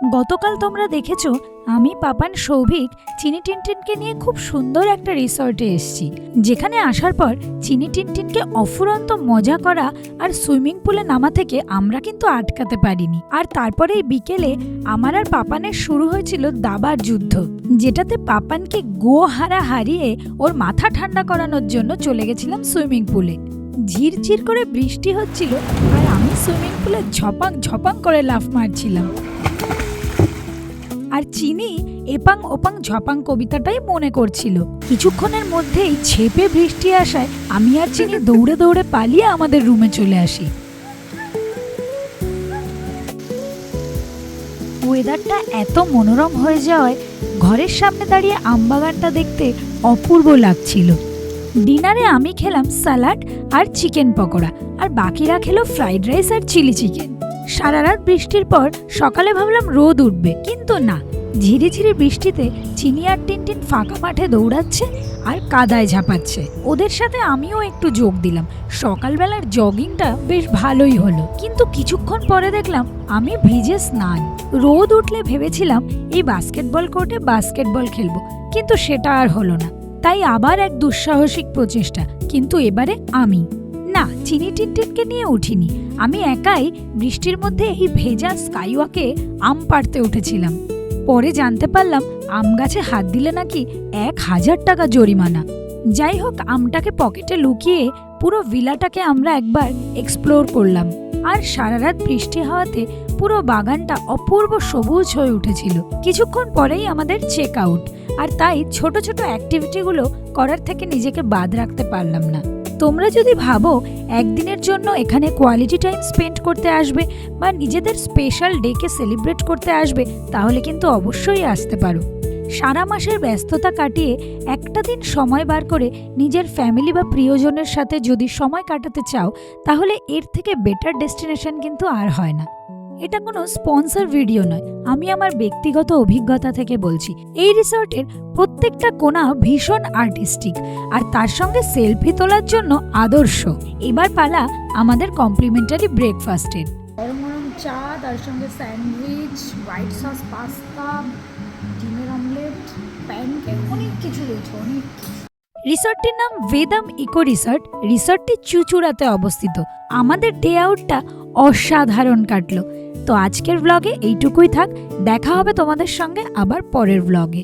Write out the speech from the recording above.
গতকাল তোমরা দেখেছো আমি পাপান সৌভিক চিনি টিনটিনকে নিয়ে খুব সুন্দর একটা রিসর্টে এসেছি, যেখানে আসার পর চিনি টিনটিনকে অফুরন্ত মজা করা আর সুইমিং পুলে নামা থেকে আমরা কিন্তু আটকাতে পারিনি। আর তারপরে বিকেলে আমার আর পাপানের শুরু হয়েছিল দাবার যুদ্ধ, যেটাতে পাপানকে হারিয়ে ওর মাথা ঠান্ডা করানোর জন্য চলে গেছিলাম সুইমিং পুলে। ঝিরঝির করে বৃষ্টি হচ্ছিল আর আমি সুইমিং পুলে ঝপাং ঝপাং করে লাফ মারছিলাম। আর চিনি এপাং ওপাং ঝপাং কবিতাটাই মনে করছিল। কিছুক্ষণের মধ্যেই ছেপে বৃষ্টি আসায় আমি আর চিনি দৌড়ে দৌড়ে পালিয়ে আমাদের রুমে চলে আসি। ওয়েদারটা এত মনোরম হয়ে যাওয়ায় ঘরের সামনে দাঁড়িয়ে আমবাগানটা দেখতে অপূর্ব লাগছিল। ডিনারে আমি খেলাম স্যালাড আর চিকেন পকোড়া, আর বাকিরা খেলো ফ্রাইড রাইস আর চিলি চিকেন। সারা রাত বৃষ্টির পর সকালে ভাবলাম রোদ উঠবে, কিন্তু না, ঝিরিঝিরি বৃষ্টিতে চিনি আর টিনটিন ফাঁকা মাঠে দৌড়াচ্ছে আর কাদায় ঝাঁপাচ্ছে। ওদের সাথে আমিও একটু যোগ দিলাম। সকালবেলার জগিংটা বেশ ভালোই হলো, কিন্তু কিছুক্ষণ পরে দেখলাম আমি ভিজে স্নান। রোদ উঠলে ভেবেছিলাম এই বাস্কেটবল কোর্টে বাস্কেটবল খেলবো, কিন্তু সেটা আর হলো না। তাই আবার এক দুঃসাহসিক প্রচেষ্টা, কিন্তু এবারে আমি না, চিনি টিনটিনকে নিয়ে উঠিনি। আমি একাই বৃষ্টির মধ্যে এই ভেজা স্কাইওয়াকে আম পাড়তে উঠেছিলাম। পরে জানতে পারলাম আম গাছে হাত দিলে নাকি 1000 টাকা জরিমানা। যাই হোক, আমটাকে পকেটে লুকিয়ে পুরো ভিলাটাকে আমরা একবার এক্সপ্লোর করলাম। আর সারা রাত বৃষ্টি হওয়াতে পুরো বাগানটা অপূর্ব সবুজ হয়ে উঠেছিল। কিছুক্ষণ পরেই আমাদের চেক আউট, আর তাই ছোট ছোট অ্যাক্টিভিটিগুলো করার থেকে নিজেকে বাদ রাখতে পারলাম না। তোমরা যদি ভাবো একদিনের জন্য এখানে কোয়ালিটি টাইম স্পেন্ড করতে আসবে বা নিজেদের স্পেশাল ডেকে সেলিব্রেট করতে আসবে, তাহলে কিন্তু অবশ্যই আসতে পারো। সারা মাসের ব্যস্ততা কাটিয়ে একটা দিন সময় বার করে নিজের ফ্যামিলি বা প্রিয়জনের সাথে যদি সময় কাটাতে চাও, তাহলে এর থেকে বেটার ডেস্টিনেশন কিন্তু আর হয় না। এটা কোনো স্পন্সর ভিডিও নয়, আমি আমার ব্যক্তিগত অভিজ্ঞতা থেকে বলছি। এই রিসর্টের প্রত্যেকটা কোণা ভীষণ আর্টিস্টিক, আর তার সঙ্গে সেলফি তোলার জন্য আদর্শ। এবার পালা আমাদের কমপ্লিমেন্টারি ব্রেকফাস্টের। গরম গরম চা, তার সঙ্গে স্যান্ডউইচ, হোয়াইট সস পাস্তা, ডিমের অমলেট, প্যানকেক, অনেক কিছু রয়েছে, অনেক। রিসর্টটির নাম বেদাম ইকো রিসর্ট। রিসর্টটি চুচুড়াতে অবস্থিত। আমাদের ডে আউটটা অসাধারণ কাটলো। তো আজকের ব্লগে এইটুকুই থাক, দেখা হবে তোমাদের সঙ্গে আবার পরের ব্লগে।